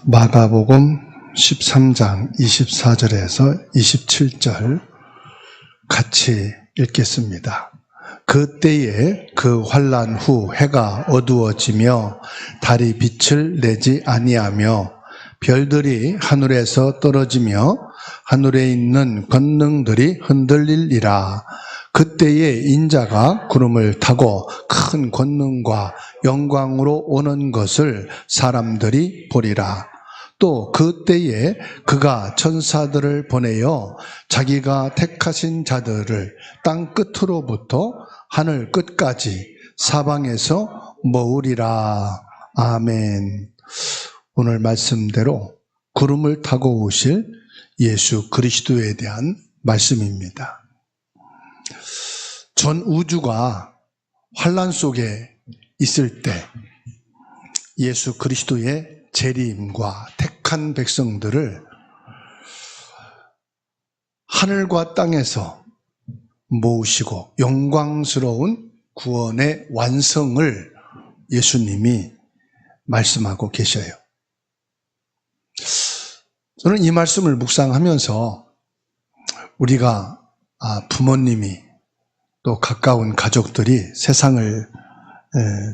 마가복음 13장 24절에서 27절 같이 읽겠습니다. 그때에 그 환난 후 해가 어두워지며 달이 빛을 내지 아니하며 별들이 하늘에서 떨어지며 하늘에 있는 권능들이 흔들리리라. 그때에 인자가 구름을 타고 큰 권능과 영광으로 오는 것을 사람들이 보리라. 또 그때에 그가 천사들을 보내어 자기가 택하신 자들을 땅 끝으로부터 하늘 끝까지 사방에서 모으리라. 아멘. 오늘 말씀대로 구름을 타고 오실 예수 그리스도에 대한 말씀입니다. 전 우주가 환난 속에 있을 때 예수 그리스도의 재림과 택한 백성들을 하늘과 땅에서 모으시고 영광스러운 구원의 완성을 예수님이 말씀하고 계셔요. 저는 이 말씀을 묵상하면서 우리가 부모님이 또 가까운 가족들이 세상을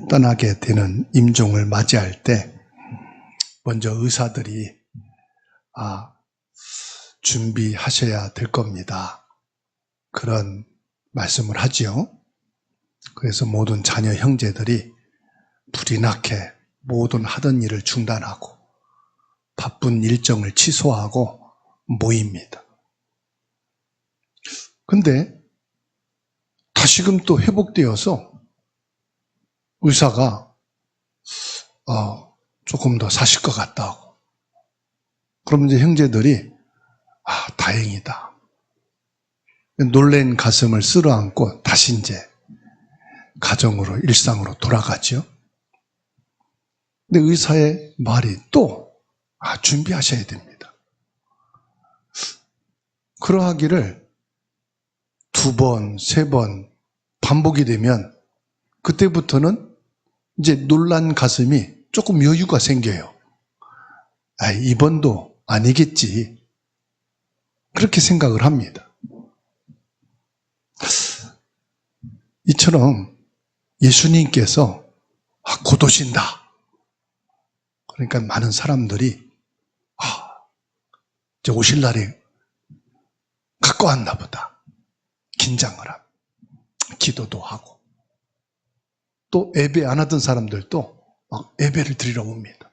떠나게 되는 임종을 맞이할 때 먼저 의사들이 준비하셔야 될 겁니다. 그런 말씀을 하지요. 그래서 모든 자녀 형제들이 불이 나게 모든 하던 일을 중단하고 바쁜 일정을 취소하고 모입니다. 근데 다시금 또 회복되어서 의사가 조금 더 사실 것 같다고. 그럼 이제 형제들이 다행이다. 놀란 가슴을 쓸어안고 다시 이제 가정으로 일상으로 돌아가죠. 근데 의사의 말이 또 준비하셔야 됩니다. 그러하기를 2번, 3번 반복이 되면 그때부터는 이제 놀란 가슴이 조금 여유가 생겨요. 이번도 아니겠지. 그렇게 생각을 합니다. 이처럼 예수님께서 곧 오신다. 그러니까 많은 사람들이 이제 오실 날이 가까웠나 보다. 긴장을 하고 기도도 하고 또 예배 안 하던 사람들도 막 예배를 드리러 옵니다.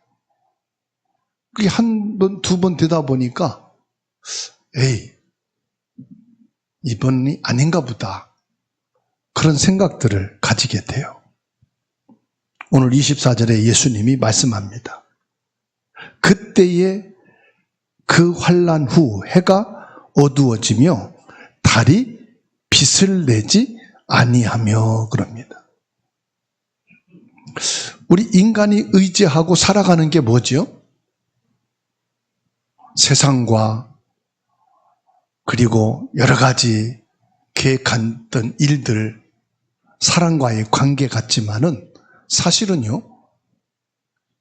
그게 1번, 2번 되다 보니까 이번이 아닌가 보다. 그런 생각들을 가지게 돼요. 오늘 24절에 예수님이 말씀합니다. 그때에 그 환난 후 해가 어두워지며 달이 빛을 내지 아니하며 그럽니다. 우리 인간이 의지하고 살아가는 게 뭐죠? 세상과 그리고 여러 가지 계획했던 일들, 사람과의 관계 같지만은 사실은요,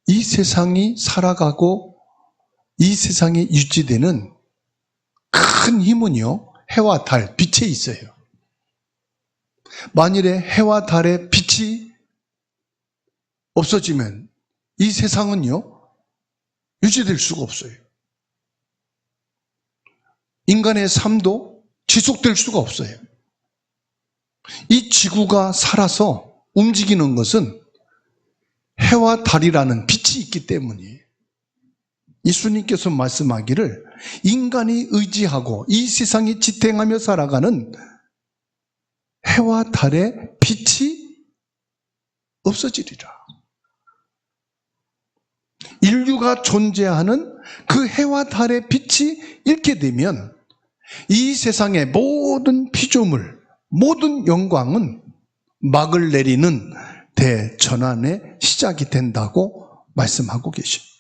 이 세상이 살아가고 이 세상에 유지되는 큰 힘은요, 해와 달, 빛에 있어요. 만일에 해와 달의 빛이 없어지면 이 세상은요, 유지될 수가 없어요. 인간의 삶도 지속될 수가 없어요. 이 지구가 살아서 움직이는 것은 해와 달이라는 빛이 있기 때문이에요. 예수님께서 말씀하기를 인간이 의지하고 이 세상에 지탱하며 살아가는 해와 달의 빛이 없어지리라. 인류가 존재하는 그 해와 달의 빛이 잃게 되면 이 세상의 모든 피조물, 모든 영광은 막을 내리는 대전환의 시작이 된다고 말씀하고 계십니다.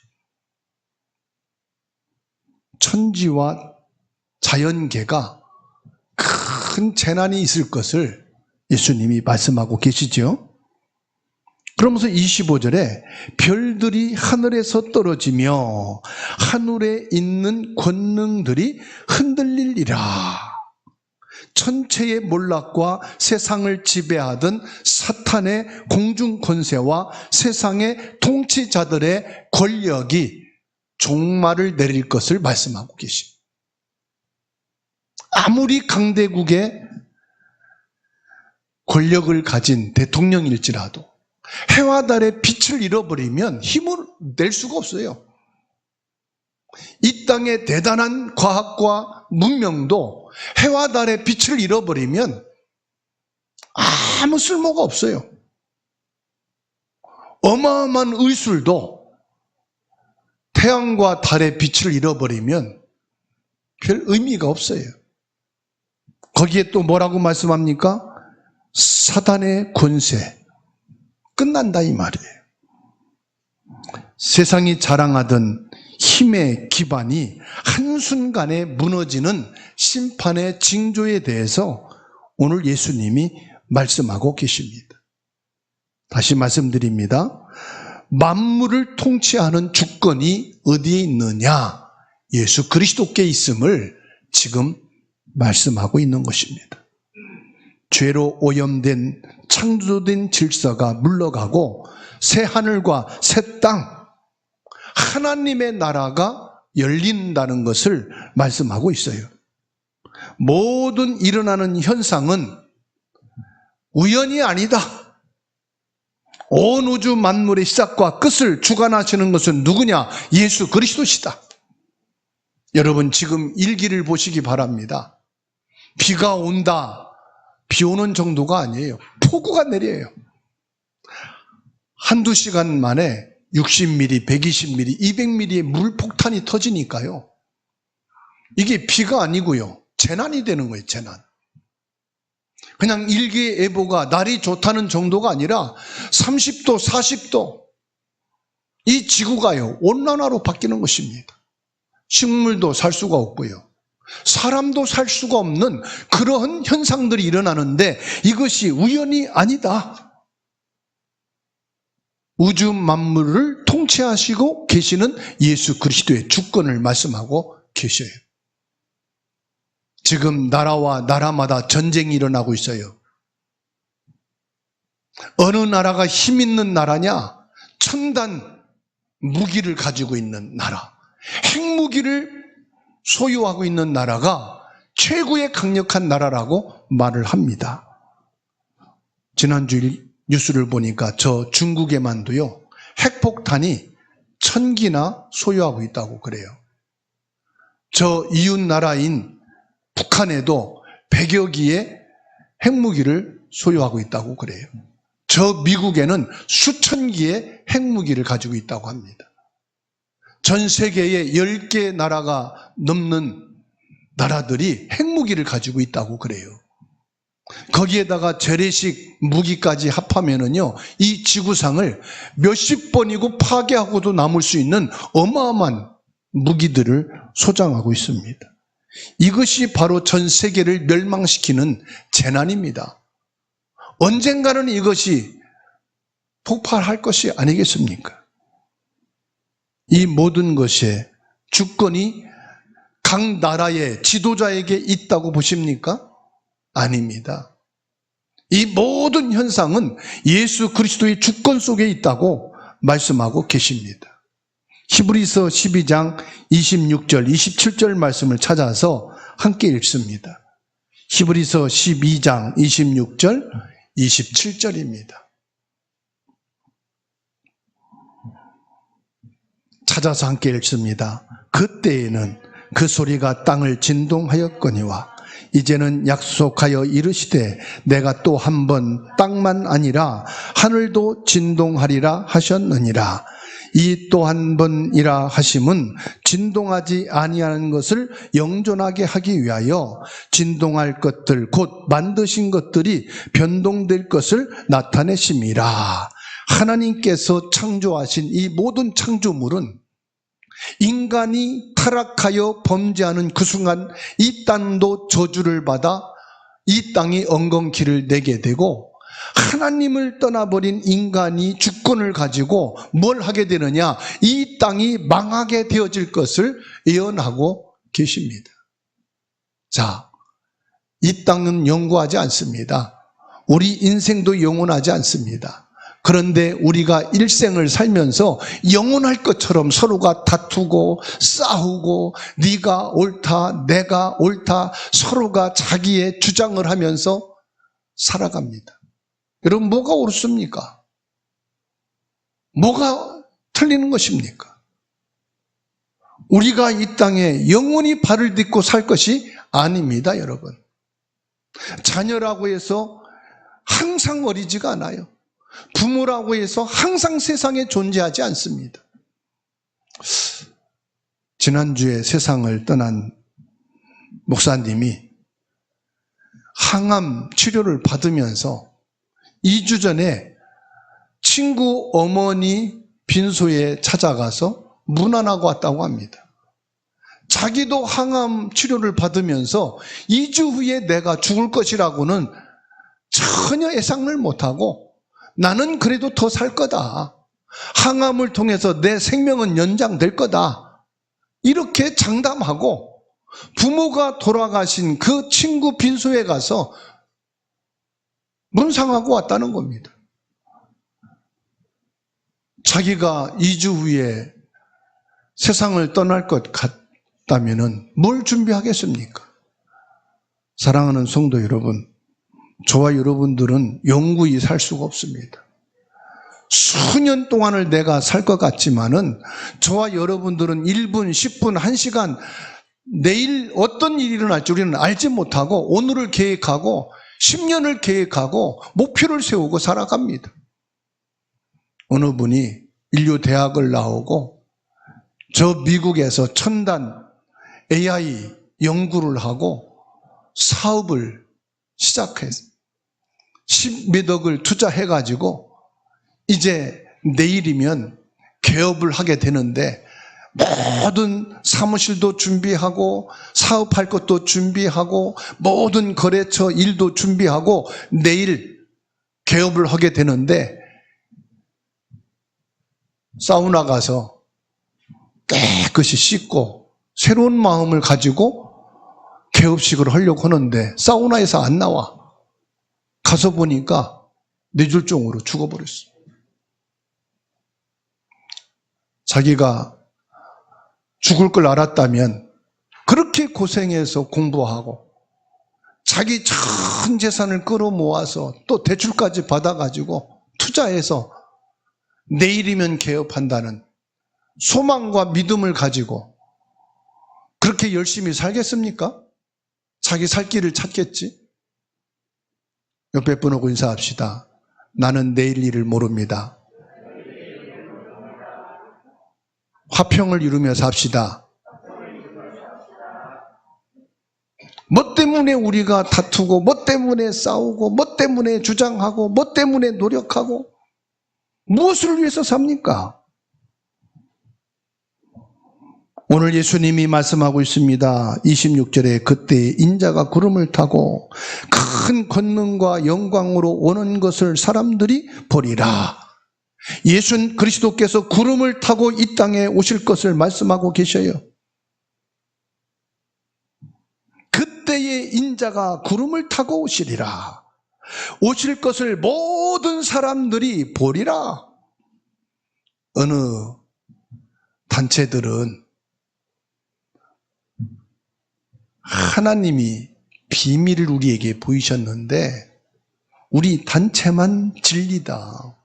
천지와 자연계가 큰 재난이 있을 것을 예수님이 말씀하고 계시죠. 그러면서 25절에 별들이 하늘에서 떨어지며 하늘에 있는 권능들이 흔들리리라. 천체의 몰락과 세상을 지배하던 사탄의 공중 권세와 세상의 통치자들의 권력이 종말을 내릴 것을 말씀하고 계십니다. 아무리 강대국의 권력을 가진 대통령일지라도 해와 달의 빛을 잃어버리면 힘을 낼 수가 없어요. 이 땅의 대단한 과학과 문명도 해와 달의 빛을 잃어버리면 아무 쓸모가 없어요. 어마어마한 의술도 태양과 달의 빛을 잃어버리면 별 의미가 없어요. 거기에 또 뭐라고 말씀합니까? 사단의 권세 끝난다 이 말이에요. 세상이 자랑하던 힘의 기반이 한순간에 무너지는 심판의 징조에 대해서 오늘 예수님이 말씀하고 계십니다. 다시 말씀드립니다. 만물을 통치하는 주권이 어디에 있느냐? 예수 그리스도께 있음을 지금 말씀하고 있는 것입니다. 죄로 오염된 창조된 질서가 물러가고 새 하늘과 새 땅, 하나님의 나라가 열린다는 것을 말씀하고 있어요. 모든 일어나는 현상은 우연이 아니다. 온 우주 만물의 시작과 끝을 주관하시는 것은 누구냐? 예수 그리스도시다. 여러분 지금 일기를 보시기 바랍니다. 비가 온다. 비 오는 정도가 아니에요. 폭우가 내려요. 한두 시간 만에 60mm, 120mm, 200mm의 물폭탄이 터지니까요. 이게 비가 아니고요. 재난이 되는 거예요. 재난. 그냥 일기예보가 날이 좋다는 정도가 아니라 30도, 40도 이 지구가요. 온난화로 바뀌는 것입니다. 식물도 살 수가 없고요. 사람도 살 수가 없는 그러한 현상들이 일어나는데 이것이 우연이 아니다. 우주 만물을 통치하시고 계시는 예수 그리스도의 주권을 말씀하고 계셔요. 지금 나라와 나라마다 전쟁이 일어나고 있어요. 어느 나라가 힘 있는 나라냐? 첨단 무기를 가지고 있는 나라. 핵무기를 소유하고 있는 나라가 최고의 강력한 나라라고 말을 합니다. 지난주 뉴스를 보니까 저 중국에만도요 핵폭탄이 1000기나 소유하고 있다고 그래요. 저 이웃 나라인 북한에도 100여 기의 핵무기를 소유하고 있다고 그래요. 저 미국에는 수천 기의 핵무기를 가지고 있다고 합니다. 전 세계에 10개 나라가 넘는 나라들이 핵무기를 가지고 있다고 그래요. 거기에다가 재래식 무기까지 합하면은요, 이 지구상을 몇십 번이고 파괴하고도 남을 수 있는 어마어마한 무기들을 소장하고 있습니다. 이것이 바로 전 세계를 멸망시키는 재난입니다. 언젠가는 이것이 폭발할 것이 아니겠습니까? 이 모든 것의 주권이 각 나라의 지도자에게 있다고 보십니까? 아닙니다. 이 모든 현상은 예수 그리스도의 주권 속에 있다고 말씀하고 계십니다. 히브리서 12장 26절, 27절 말씀을 찾아서 함께 읽습니다. 히브리서 12장 26절, 27절입니다. 찾아서 함께 읽습니다. 그때에는 그 소리가 땅을 진동하였거니와 이제는 약속하여 이르시되 내가 또 한 번 땅만 아니라 하늘도 진동하리라 하셨느니라. 이 또 한 번이라 하심은 진동하지 아니하는 것을 영존하게 하기 위하여 진동할 것들 곧 만드신 것들이 변동될 것을 나타내심이라. 하나님께서 창조하신 이 모든 창조물은 인간이 타락하여 범죄하는 그 순간 이 땅도 저주를 받아 이 땅이 엉겅퀴를 내게 되고 하나님을 떠나버린 인간이 주권을 가지고 뭘 하게 되느냐? 이 땅이 망하게 되어질 것을 예언하고 계십니다. 자, 이 땅은 영구하지 않습니다. 우리 인생도 영원하지 않습니다. 그런데 우리가 일생을 살면서 영원할 것처럼 서로가 다투고 싸우고 네가 옳다, 내가 옳다, 서로가 자기의 주장을 하면서 살아갑니다. 여러분, 뭐가 옳습니까? 뭐가 틀리는 것입니까? 우리가 이 땅에 영원히 발을 딛고 살 것이 아닙니다, 여러분. 자녀라고 해서 항상 어리지가 않아요. 부모라고 해서 항상 세상에 존재하지 않습니다. 지난주에 세상을 떠난 목사님이 항암 치료를 받으면서 2주 전에 친구 어머니 빈소에 찾아가서 문안하고 왔다고 합니다. 자기도 항암 치료를 받으면서 2주 후에 내가 죽을 것이라고는 전혀 예상을 못하고 나는 그래도 더 살 거다. 항암을 통해서 내 생명은 연장될 거다. 이렇게 장담하고 부모가 돌아가신 그 친구 빈소에 가서 문상하고 왔다는 겁니다. 자기가 2주 후에 세상을 떠날 것 같다면 뭘 준비하겠습니까? 사랑하는 성도 여러분, 저와 여러분들은 영구히 살 수가 없습니다. 수년 동안을 내가 살 것 같지만은 저와 여러분들은 1분, 10분, 1시간 내일 어떤 일이 일어날지 우리는 알지 못하고 오늘을 계획하고 10년을 계획하고 목표를 세우고 살아갑니다. 어느 분이 인류대학을 나오고 저 미국에서 첨단 AI 연구를 하고 사업을 시작해서 10몇 억을 투자해가지고 이제 내일이면 개업을 하게 되는데 모든 사무실도 준비하고 사업할 것도 준비하고 모든 거래처 일도 준비하고 내일 개업을 하게 되는데 사우나 가서 깨끗이 씻고 새로운 마음을 가지고 개업식을 하려고 하는데 사우나에서 안 나와. 가서 보니까 뇌졸중으로 죽어버렸어. 자기가 죽을 걸 알았다면 그렇게 고생해서 공부하고 자기 전 재산을 끌어모아서 또 대출까지 받아가지고 투자해서 내일이면 개업한다는 소망과 믿음을 가지고 그렇게 열심히 살겠습니까? 자기 살 길을 찾겠지? 옆에 분하고 인사합시다. 나는 내일 일을 모릅니다. 화평을 이루며 삽시다. 뭐 때문에 우리가 다투고 뭐 때문에 싸우고 뭐 때문에 주장하고 뭐 때문에 노력하고 무엇을 위해서 삽니까? 오늘 예수님이 말씀하고 있습니다. 26절에 그때 인자가 구름을 타고 큰 권능과 영광으로 오는 것을 사람들이 보리라. 예수 그리스도께서 구름을 타고 이 땅에 오실 것을 말씀하고 계셔요. 그때의 인자가 구름을 타고 오시리라. 오실 것을 모든 사람들이 보리라. 어느 단체들은 하나님이 비밀을 우리에게 보이셨는데 우리 단체만 진리다.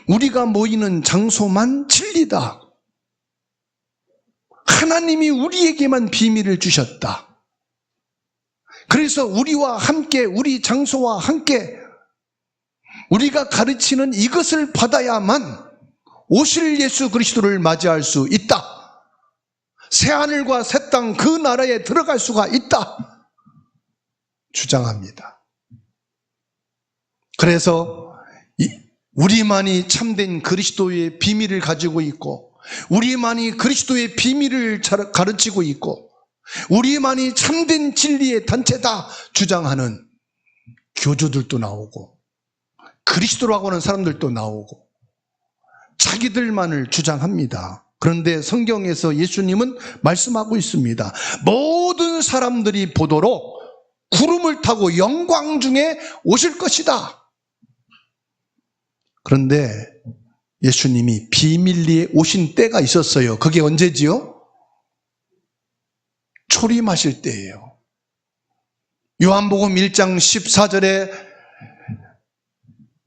우리가 모이는 장소만 진리다. 하나님이 우리에게만 비밀을 주셨다. 그래서 우리와 함께 우리 장소와 함께 우리가 가르치는 이것을 받아야만 오실 예수 그리스도를 맞이할 수 있다. 새하늘과 새 땅 그 나라에 들어갈 수가 있다 주장합니다. 그래서 우리만이 참된 그리스도의 비밀을 가지고 있고 우리만이 그리스도의 비밀을 가르치고 있고 우리만이 참된 진리의 단체다 주장하는 교주들도 나오고 그리스도라고 하는 사람들도 나오고 자기들만을 주장합니다. 그런데 성경에서 예수님은 말씀하고 있습니다. 모든 사람들이 보도록 구름을 타고 영광 중에 오실 것이다. 그런데 예수님이 비밀리에 오신 때가 있었어요. 그게 언제지요? 초림하실 때예요. 요한복음 1장 14절에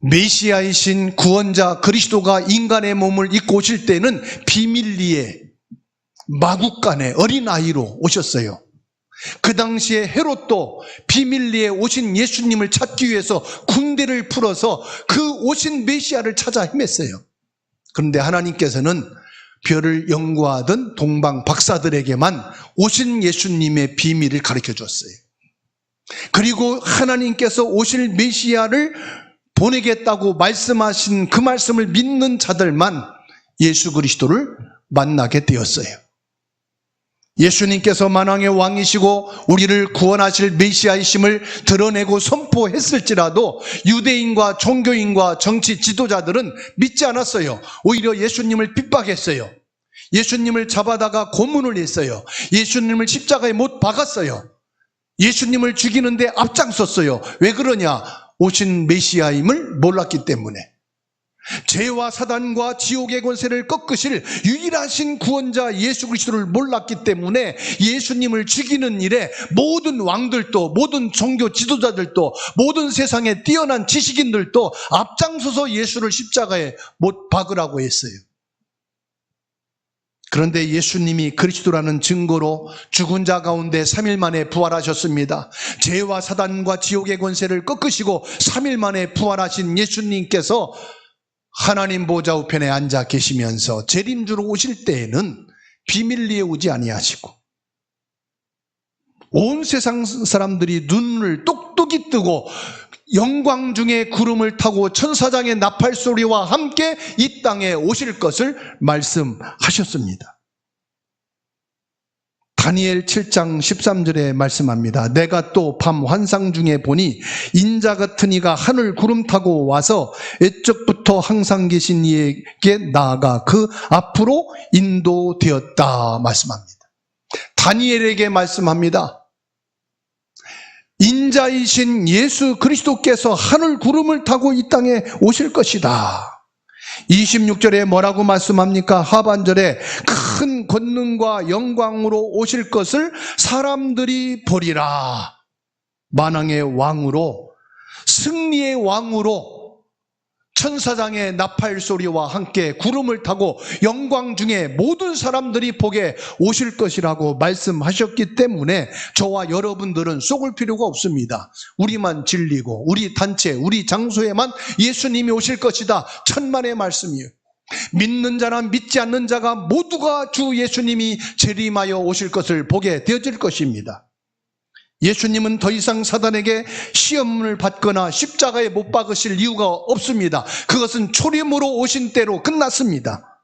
메시아이신 구원자 그리스도가 인간의 몸을 입고 오실 때는 비밀리에 마구간에 어린아이로 오셨어요. 그 당시에 헤롯도 비밀리에 오신 예수님을 찾기 위해서 군대를 풀어서 그 오신 메시아를 찾아 헤맸어요. 그런데 하나님께서는 별을 연구하던 동방 박사들에게만 오신 예수님의 비밀을 가르쳐 줬어요. 그리고 하나님께서 오실 메시아를 보내겠다고 말씀하신 그 말씀을 믿는 자들만 예수 그리스도를 만나게 되었어요. 예수님께서 만왕의 왕이시고 우리를 구원하실 메시아이심을 드러내고 선포했을지라도 유대인과 종교인과 정치 지도자들은 믿지 않았어요. 오히려 예수님을 핍박했어요. 예수님을 잡아다가 고문을 했어요. 예수님을 십자가에 못 박았어요. 예수님을 죽이는데 앞장섰어요. 왜 그러냐? 오신 메시아임을 몰랐기 때문에. 죄와 사단과 지옥의 권세를 꺾으실 유일하신 구원자 예수 그리스도를 몰랐기 때문에 예수님을 죽이는 일에 모든 왕들도, 모든 종교 지도자들도, 모든 세상에 뛰어난 지식인들도 앞장서서 예수를 십자가에 못 박으라고 했어요. 그런데 예수님이 그리스도라는 증거로 죽은 자 가운데 3일 만에 부활하셨습니다. 죄와 사단과 지옥의 권세를 꺾으시고 3일 만에 부활하신 예수님께서 하나님 보좌 우편에 앉아 계시면서 재림주로 오실 때에는 비밀리에 오지 아니하시고 온 세상 사람들이 눈을 똑똑히 뜨고 영광 중에 구름을 타고 천사장의 나팔 소리와 함께 이 땅에 오실 것을 말씀하셨습니다. 다니엘 7장 13절에 말씀합니다. 내가 또 밤 환상 중에 보니 인자 같은 이가 하늘 구름 타고 와서 옛적부터 항상 계신 이에게 나아가 그 앞으로 인도되었다 말씀합니다. 다니엘에게 말씀합니다. 인자이신 예수 그리스도께서 하늘 구름을 타고 이 땅에 오실 것이다. 26절에 뭐라고 말씀합니까? 하반절에 큰 권능과 영광으로 오실 것을 사람들이 보리라. 만왕의 왕으로, 승리의 왕으로 천사장의 나팔 소리와 함께 구름을 타고 영광 중에 모든 사람들이 보게 오실 것이라고 말씀하셨기 때문에 저와 여러분들은 속을 필요가 없습니다. 우리만 진리고 우리 단체, 우리 장소에만 예수님이 오실 것이다. 천만의 말씀이에요. 믿는 자나 믿지 않는 자가 모두가 주 예수님이 재림하여 오실 것을 보게 되어질 것입니다. 예수님은 더 이상 사단에게 시험을 받거나 십자가에 못 박으실 이유가 없습니다. 그것은 초림으로 오신 때로 끝났습니다.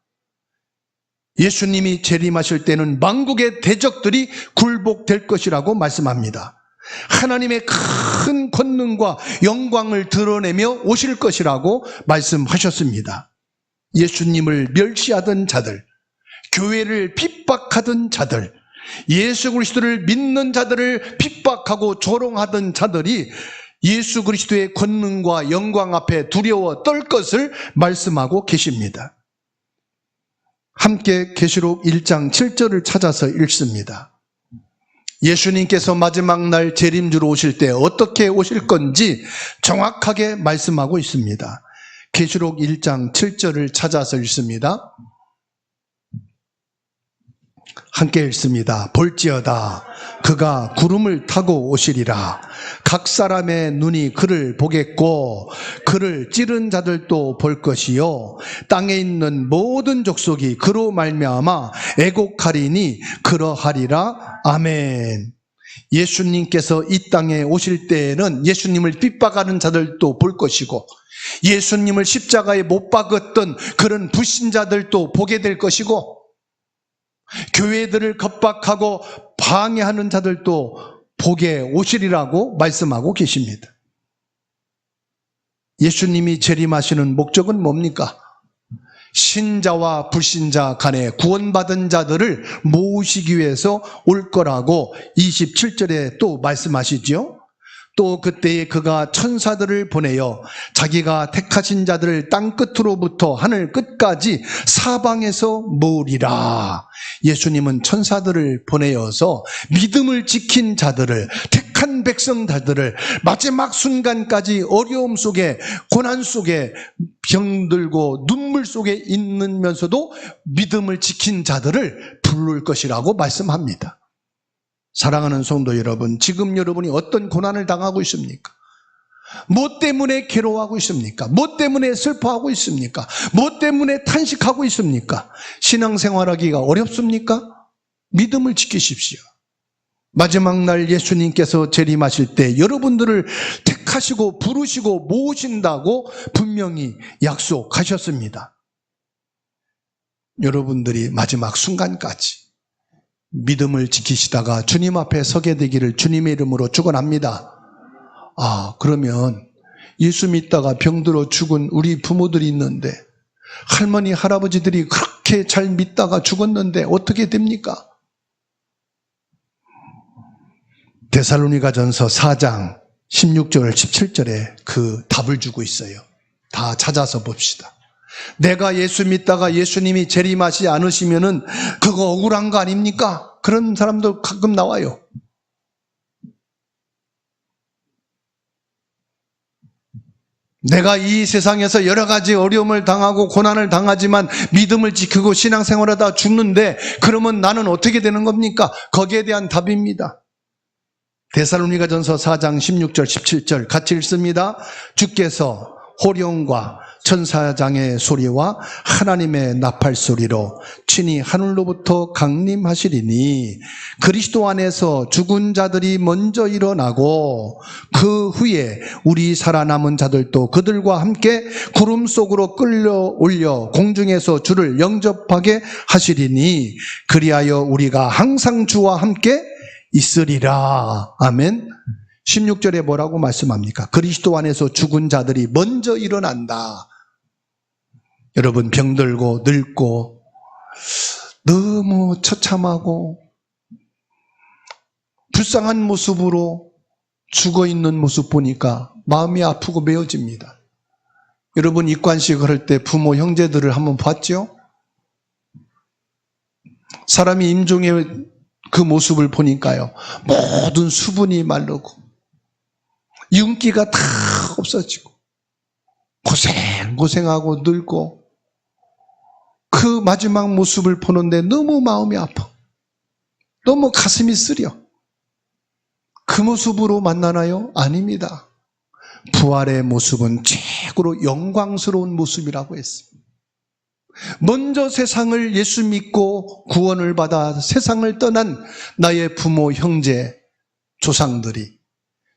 예수님이 재림하실 때는 만국의 대적들이 굴복될 것이라고 말씀합니다. 하나님의 큰 권능과 영광을 드러내며 오실 것이라고 말씀하셨습니다. 예수님을 멸시하던 자들, 교회를 핍박하던 자들, 예수 그리스도를 믿는 자들을 핍박하고 조롱하던 자들이 예수 그리스도의 권능과 영광 앞에 두려워 떨 것을 말씀하고 계십니다. 함께 계시록 1장 7절을 찾아서 읽습니다. 예수님께서 마지막 날 재림주로 오실 때 어떻게 오실 건지 정확하게 말씀하고 있습니다. 계시록 1장 7절을 찾아서 읽습니다. 함께 읽습니다. 볼지어다 그가 구름을 타고 오시리라. 각 사람의 눈이 그를 보겠고 그를 찌른 자들도 볼 것이요 땅에 있는 모든 족속이 그로 말미암아 애곡하리니 그러하리라. 아멘. 예수님께서 이 땅에 오실 때에는 예수님을 핍박하는 자들도 볼 것이고 예수님을 십자가에 못 박았던 그런 불신자들도 보게 될 것이고 교회들을 겁박하고 방해하는 자들도 보게 오시리라고 말씀하고 계십니다. 예수님이 재림하시는 목적은 뭡니까? 신자와 불신자 간에 구원받은 자들을 모으시기 위해서 올 거라고 27절에 또 말씀하시죠. 또 그때에 그가 천사들을 보내어 자기가 택하신 자들을 땅 끝으로부터 하늘 끝까지 사방에서 모으리라. 예수님은 천사들을 보내어서 믿음을 지킨 자들을, 택한 백성자들을 마지막 순간까지 어려움 속에, 고난 속에, 병들고 눈물 속에 있으면서도 믿음을 지킨 자들을 부를 것이라고 말씀합니다. 사랑하는 성도 여러분, 지금 여러분이 어떤 고난을 당하고 있습니까? 뭐 때문에 괴로워하고 있습니까? 뭐 때문에 슬퍼하고 있습니까? 뭐 때문에 탄식하고 있습니까? 신앙생활하기가 어렵습니까? 믿음을 지키십시오. 마지막 날 예수님께서 재림하실 때 여러분들을 택하시고 부르시고 모으신다고 분명히 약속하셨습니다. 여러분들이 마지막 순간까지 믿음을 지키시다가 주님 앞에 서게 되기를 주님의 이름으로 축원합니다. 그러면 예수 믿다가 병들어 죽은 우리 부모들이 있는데, 할머니 할아버지들이 그렇게 잘 믿다가 죽었는데 어떻게 됩니까? 데살로니가전서 4장 16절 17절에 그 답을 주고 있어요. 다 찾아서 봅시다. 내가 예수 믿다가 예수님이 재림하시지 않으시면은 그거 억울한 거 아닙니까? 그런 사람도 가끔 나와요. 내가 이 세상에서 여러 가지 어려움을 당하고 고난을 당하지만 믿음을 지키고 신앙생활하다 죽는데 그러면 나는 어떻게 되는 겁니까? 거기에 대한 답입니다. 데살로니가전서 4장 16절 17절 같이 읽습니다. 주께서 호령과 천사장의 소리와 하나님의 나팔 소리로 친히 하늘로부터 강림하시리니 그리스도 안에서 죽은 자들이 먼저 일어나고 그 후에 우리 살아남은 자들도 그들과 함께 구름 속으로 끌려올려 공중에서 주를 영접하게 하시리니 그리하여 우리가 항상 주와 함께 있으리라. 아멘. 16절에 뭐라고 말씀합니까? 그리스도 안에서 죽은 자들이 먼저 일어난다. 여러분, 병들고 늙고 너무 처참하고 불쌍한 모습으로 죽어있는 모습 보니까 마음이 아프고 메어집니다. 여러분, 입관식을 할 때 부모 형제들을 한번 봤죠? 사람이 임종의 그 모습을 보니까요, 모든 수분이 마르고 윤기가 다 없어지고 고생하고 늙고 그 마지막 모습을 보는데 너무 마음이 아파. 너무 가슴이 쓰려. 그 모습으로 만나나요? 아닙니다. 부활의 모습은 최고로 영광스러운 모습이라고 했습니다. 먼저 세상을 예수 믿고 구원을 받아 세상을 떠난 나의 부모, 형제, 조상들이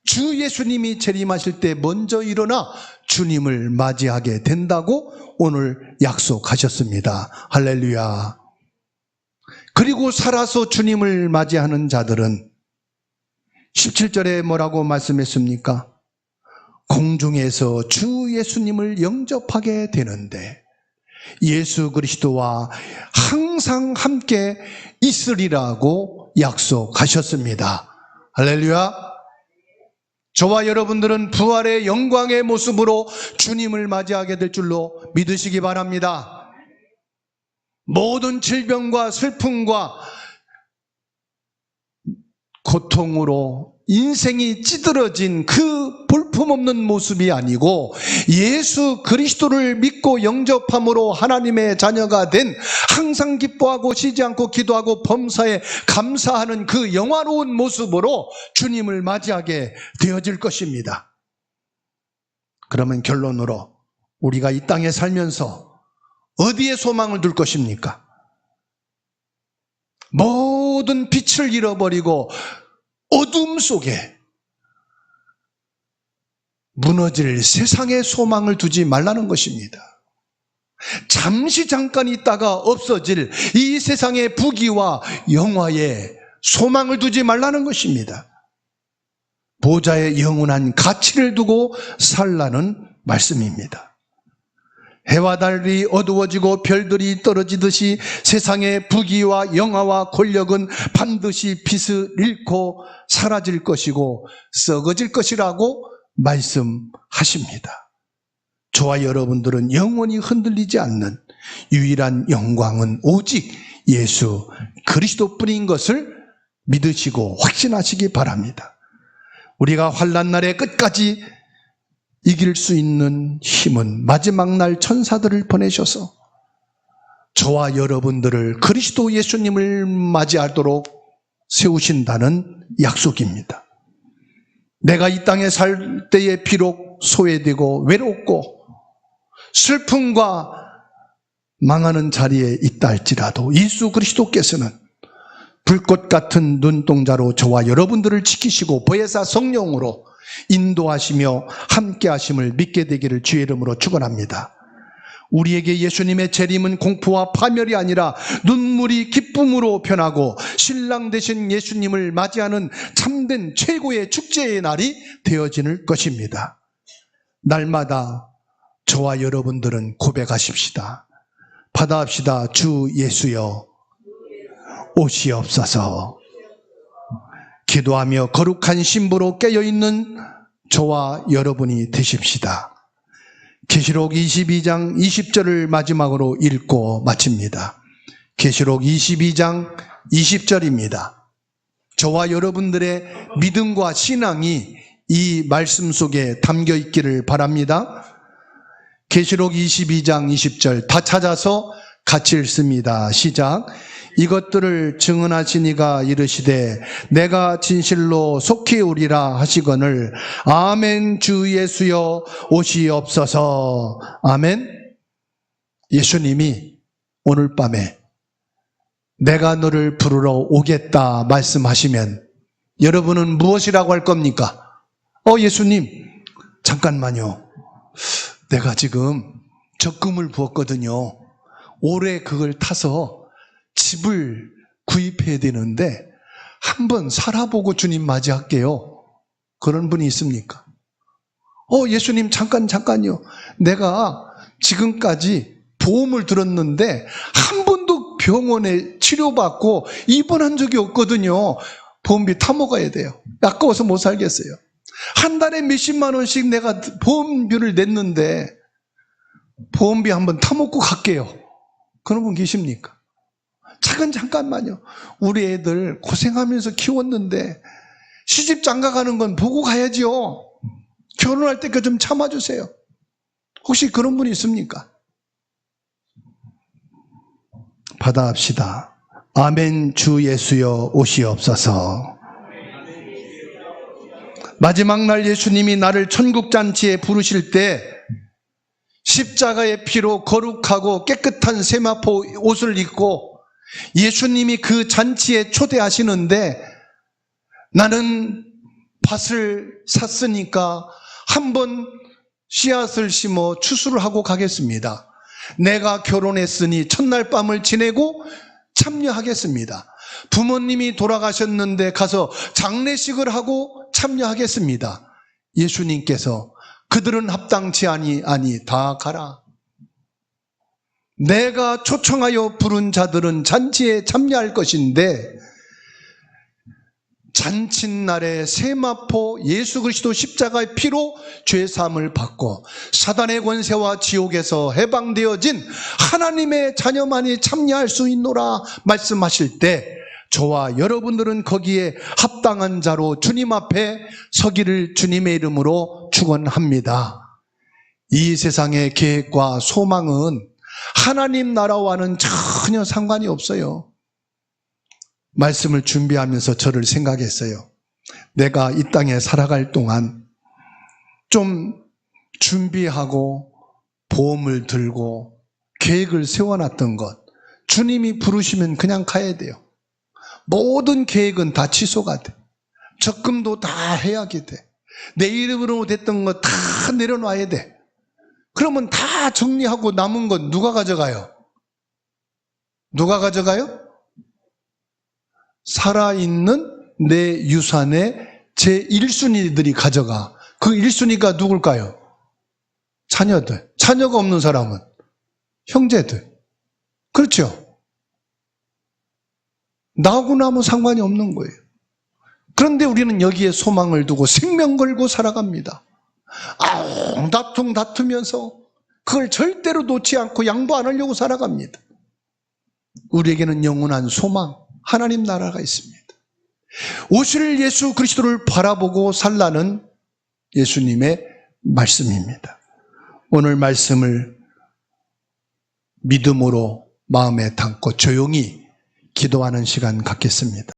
주 예수님이 재림하실 때 먼저 일어나 주님을 맞이하게 된다고 오늘 약속하셨습니다. 할렐루야. 그리고 살아서 주님을 맞이하는 자들은 17절에 뭐라고 말씀했습니까? 공중에서 주 예수님을 영접하게 되는데 예수 그리스도와 항상 함께 있으리라고 약속하셨습니다. 할렐루야. 저와 여러분들은 부활의 영광의 모습으로 주님을 맞이하게 될 줄로 믿으시기 바랍니다. 모든 질병과 슬픔과 고통으로 인생이 찌들어진 그 볼품없는 모습이 아니고 예수 그리스도를 믿고 영접함으로 하나님의 자녀가 된, 항상 기뻐하고 쉬지 않고 기도하고 범사에 감사하는 그 영화로운 모습으로 주님을 맞이하게 되어질 것입니다. 그러면 결론으로 우리가 이 땅에 살면서 어디에 소망을 둘 것입니까? 모든 빛을 잃어버리고 어둠 속에 무너질 세상에 소망을 두지 말라는 것입니다. 잠시 잠깐 있다가 없어질 이 세상의 부귀와 영화에 소망을 두지 말라는 것입니다. 보좌의 영원한 가치를 두고 살라는 말씀입니다. 해와 달이 어두워지고 별들이 떨어지듯이 세상의 부귀와 영화와 권력은 반드시 빛을 잃고 사라질 것이고 썩어질 것이라고 말씀하십니다. 저와 여러분들은 영원히 흔들리지 않는 유일한 영광은 오직 예수 그리스도뿐인 것을 믿으시고 확신하시기 바랍니다. 우리가 환난 날에 끝까지 이길 수 있는 힘은 마지막 날 천사들을 보내셔서 저와 여러분들을 그리스도 예수님을 맞이하도록 세우신다는 약속입니다. 내가 이 땅에 살 때에 비록 소외되고 외롭고 슬픔과 망하는 자리에 있다 할지라도 예수 그리스도께서는 불꽃 같은 눈동자로 저와 여러분들을 지키시고 보혜사 성령으로 인도하시며 함께하심을 믿게 되기를 주의 이름으로 축원합니다. 우리에게 예수님의 재림은 공포와 파멸이 아니라 눈물이 기쁨으로 변하고 신랑 되신 예수님을 맞이하는 참된 최고의 축제의 날이 되어지는 것입니다. 날마다 저와 여러분들은 고백하십시다. 받아합시다. 주 예수여 오시옵소서. 기도하며 거룩한 신부로 깨어있는 저와 여러분이 되십시다. 계시록 22장 20절을 마지막으로 읽고 마칩니다. 계시록 22장 20절입니다. 저와 여러분들의 믿음과 신앙이 이 말씀 속에 담겨 있기를 바랍니다. 계시록 22장 20절 다 찾아서 같이 읽습니다. 시작. 이것들을 증언하시니가 이르시되 내가 진실로 속히 오리라 하시거늘 아멘. 주 예수여 오시옵소서. 아멘. 예수님이 오늘 밤에 내가 너를 부르러 오겠다 말씀하시면 여러분은 무엇이라고 할 겁니까? 예수님 잠깐만요. 내가 지금 적금을 부었거든요. 올해 그걸 타서 집을 구입해야 되는데 한번 살아보고 주님 맞이할게요. 그런 분이 있습니까? 예수님 잠깐요. 내가 지금까지 보험을 들었는데 한 번도 병원에 치료받고 입원한 적이 없거든요. 보험비 타먹어야 돼요. 아까워서 못 살겠어요. 한 달에 몇십만 원씩 내가 보험료를 냈는데 보험비 한번 타먹고 갈게요. 그런 분 계십니까? 잠깐만요. 우리 애들 고생하면서 키웠는데 시집 장가가는 건 보고 가야죠. 결혼할 때까지 좀 참아주세요. 혹시 그런 분이 있습니까? 받아합시다. 아멘. 주 예수여 오시옵소서. 마지막 날 예수님이 나를 천국잔치에 부르실 때 십자가의 피로 거룩하고 깨끗한 세마포 옷을 입고 예수님이 그 잔치에 초대하시는데 나는 밭을 샀으니까 한번 씨앗을 심어 추수를 하고 가겠습니다. 내가 결혼했으니 첫날 밤을 지내고 참여하겠습니다. 부모님이 돌아가셨는데 가서 장례식을 하고 참여하겠습니다. 예수님께서 그들은 합당치 아니 다 가라. 내가 초청하여 부른 자들은 잔치에 참여할 것인데 잔칫날에 세마포 예수 그리스도 십자가의 피로 죄사함을 받고 사단의 권세와 지옥에서 해방되어진 하나님의 자녀만이 참여할 수 있노라 말씀하실 때 저와 여러분들은 거기에 합당한 자로 주님 앞에 서기를 주님의 이름으로 축원합니다. 이 세상의 계획과 소망은 하나님 나라와는 전혀 상관이 없어요. 말씀을 준비하면서 저를 생각했어요. 내가 이 땅에 살아갈 동안 좀 준비하고 보험을 들고 계획을 세워놨던 것, 주님이 부르시면 그냥 가야 돼요. 모든 계획은 다 취소가 돼. 적금도 다 해약이 돼. 내 이름으로 됐던 거 다 내려놔야 돼. 그러면 다 정리하고 남은 건 누가 가져가요? 누가 가져가요? 살아있는 내 유산의 제 1순위들이 가져가. 그 1순위가 누굴까요? 자녀들, 자녀가 없는 사람은 형제들. 그렇죠? 나하고는 아무 상관이 없는 거예요. 그런데 우리는 여기에 소망을 두고 생명 걸고 살아갑니다. 다투면서 그걸 절대로 놓지 않고 양보 안 하려고 살아갑니다. 우리에게는 영원한 소망, 하나님 나라가 있습니다. 오실 예수 그리스도를 바라보고 살라는 예수님의 말씀입니다. 오늘 말씀을 믿음으로 마음에 담고 조용히 기도하는 시간 갖겠습니다.